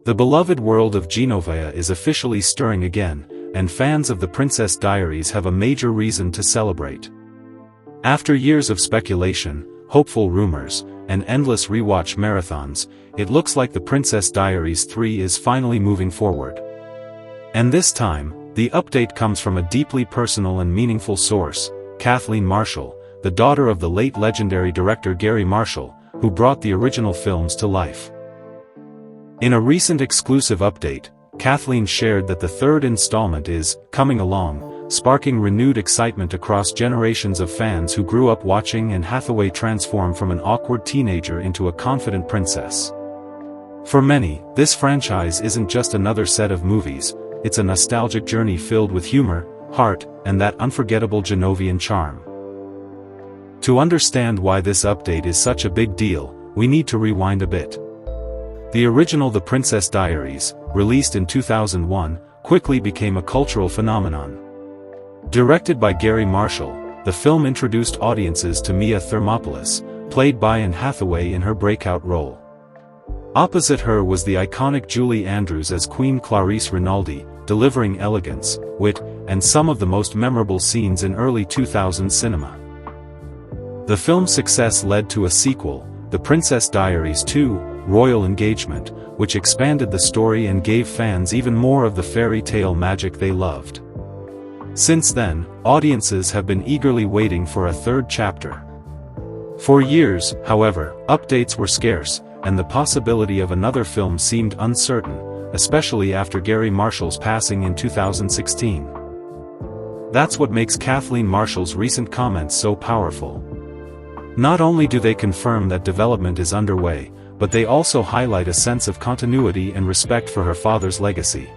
The beloved world of Genovia is officially stirring again, and fans of the Princess Diaries have a major reason to celebrate. After years of speculation, hopeful rumors, and endless rewatch marathons, it looks like the Princess Diaries 3 is finally moving forward. And this time, the update comes from a deeply personal and meaningful source, Kathleen Marshall, the daughter of the late legendary director Garry Marshall, who brought the original films to life. In a recent exclusive update, Kathleen shared that the third installment is coming along, sparking renewed excitement across generations of fans who grew up watching Hathaway transform from an awkward teenager into a confident princess. For many, this franchise isn't just another set of movies, it's a nostalgic journey filled with humor, heart, and that unforgettable Genovian charm. To understand why this update is such a big deal, we need to rewind a bit. The original The Princess Diaries, released in 2001, quickly became a cultural phenomenon. Directed by Garry Marshall, the film introduced audiences to Mia Thermopolis, played by Anne Hathaway in her breakout role. Opposite her was the iconic Julie Andrews as Queen Clarice Rinaldi, delivering elegance, wit, and some of the most memorable scenes in early 2000s cinema. The film's success led to a sequel, The Princess Diaries 2, Royal Engagement, which expanded the story and gave fans even more of the fairy tale magic they loved. Since then, audiences have been eagerly waiting for a third chapter. For years, however, updates were scarce, and the possibility of another film seemed uncertain, especially after Garry Marshall's passing in 2016. That's what makes Kathleen Marshall's recent comments so powerful. Not only do they confirm that development is underway, but they also highlight a sense of continuity and respect for her father's legacy.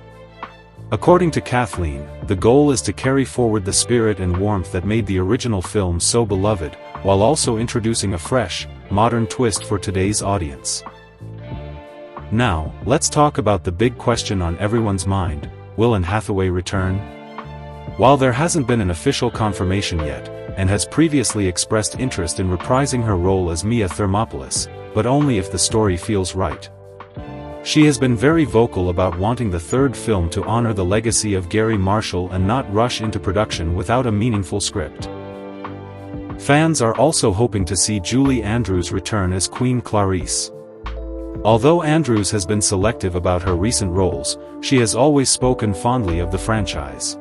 According to Kathleen, the goal is to carry forward the spirit and warmth that made the original film so beloved, while also introducing a fresh, modern twist for today's audience. Now, let's talk about the big question on everyone's mind: will Anne Hathaway return? While there hasn't been an official confirmation yet, Anne has previously expressed interest in reprising her role as Mia Thermopolis, but only if the story feels right. She has been very vocal about wanting the third film to honor the legacy of Garry Marshall and not rush into production without a meaningful script. Fans are also hoping to see Julie Andrews return as Queen Clarice. Although Andrews has been selective about her recent roles, she has always spoken fondly of the franchise.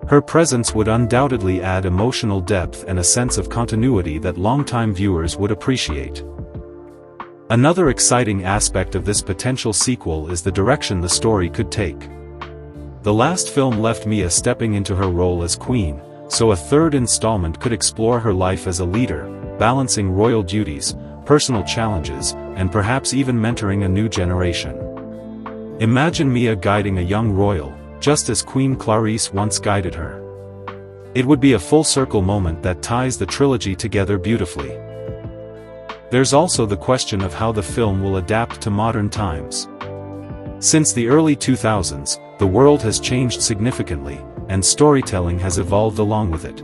Her presence would undoubtedly add emotional depth and a sense of continuity that longtime viewers would appreciate. Another exciting aspect of this potential sequel is the direction the story could take. The last film left Mia stepping into her role as queen, so a third installment could explore her life as a leader, balancing royal duties, personal challenges, and perhaps even mentoring a new generation. Imagine Mia guiding a young royal, just as Queen Clarice once guided her. It would be a full-circle moment that ties the trilogy together beautifully. There's also the question of how the film will adapt to modern times. Since the early 2000s, the world has changed significantly, and storytelling has evolved along with it.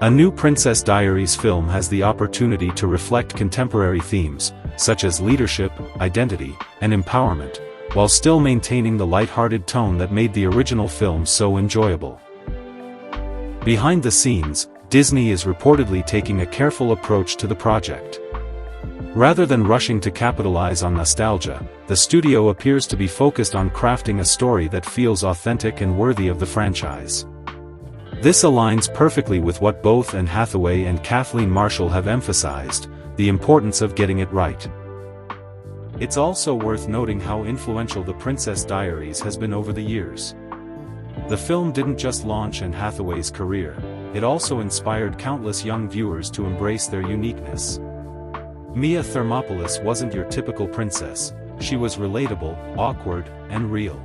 A new Princess Diaries film has the opportunity to reflect contemporary themes, such as leadership, identity, and empowerment, while still maintaining the light-hearted tone that made the original film so enjoyable. Behind the scenes, Disney is reportedly taking a careful approach to the project. Rather than rushing to capitalize on nostalgia, the studio appears to be focused on crafting a story that feels authentic and worthy of the franchise. This aligns perfectly with what both Anne Hathaway and Kathleen Marshall have emphasized: the importance of getting it right. It's also worth noting how influential The Princess Diaries has been over the years. The film didn't just launch Anne Hathaway's career, it also inspired countless young viewers to embrace their uniqueness. Mia Thermopolis wasn't your typical princess, she was relatable, awkward, and real.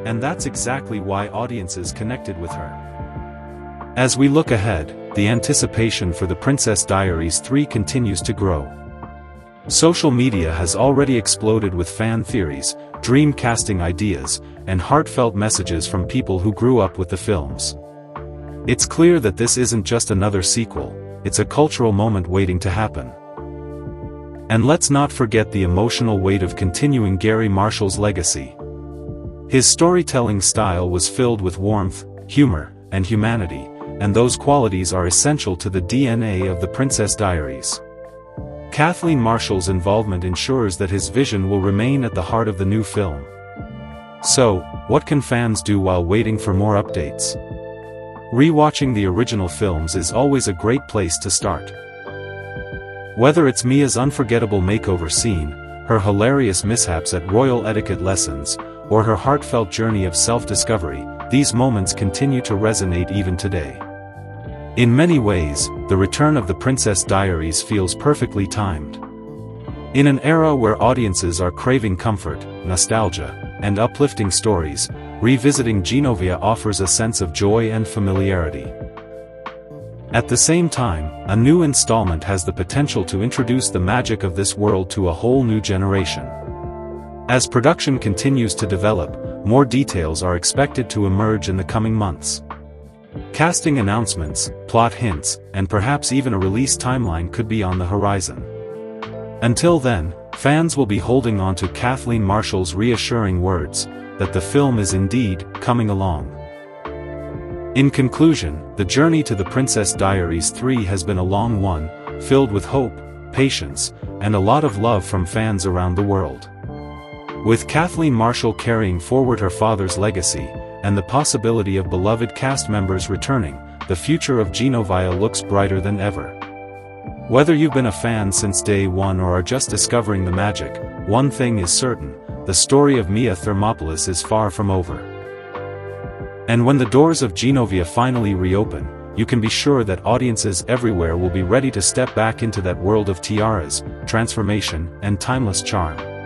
And that's exactly why audiences connected with her. As we look ahead, the anticipation for The Princess Diaries 3 continues to grow. Social media has already exploded with fan theories, dream casting ideas, and heartfelt messages from people who grew up with the films. It's clear that this isn't just another sequel, it's a cultural moment waiting to happen. And let's not forget the emotional weight of continuing Garry Marshall's legacy. His storytelling style was filled with warmth, humor, and humanity, and those qualities are essential to the DNA of the Princess Diaries. Kathleen Marshall's involvement ensures that his vision will remain at the heart of the new film. So, what can fans do while waiting for more updates? Rewatching the original films is always a great place to start. Whether it's Mia's unforgettable makeover scene, her hilarious mishaps at royal etiquette lessons, or her heartfelt journey of self-discovery, these moments continue to resonate even today. In many ways, the return of the Princess Diaries feels perfectly timed. In an era where audiences are craving comfort, nostalgia, and uplifting stories, revisiting Genovia offers a sense of joy and familiarity. At the same time, a new installment has the potential to introduce the magic of this world to a whole new generation. As production continues to develop, more details are expected to emerge in the coming months. Casting announcements, plot hints, and perhaps even a release timeline could be on the horizon. Until then, fans will be holding on to Kathleen Marshall's reassuring words, that the film is indeed coming along. In conclusion, the journey to the Princess Diaries 3 has been a long one, filled with hope, patience, and a lot of love from fans around the world. With Kathleen Marshall carrying forward her father's legacy, and the possibility of beloved cast members returning, the future of Genovia looks brighter than ever. Whether you've been a fan since day one or are just discovering the magic, one thing is certain, the story of Mia Thermopolis is far from over. And when the doors of Genovia finally reopen, you can be sure that audiences everywhere will be ready to step back into that world of tiaras, transformation, and timeless charm.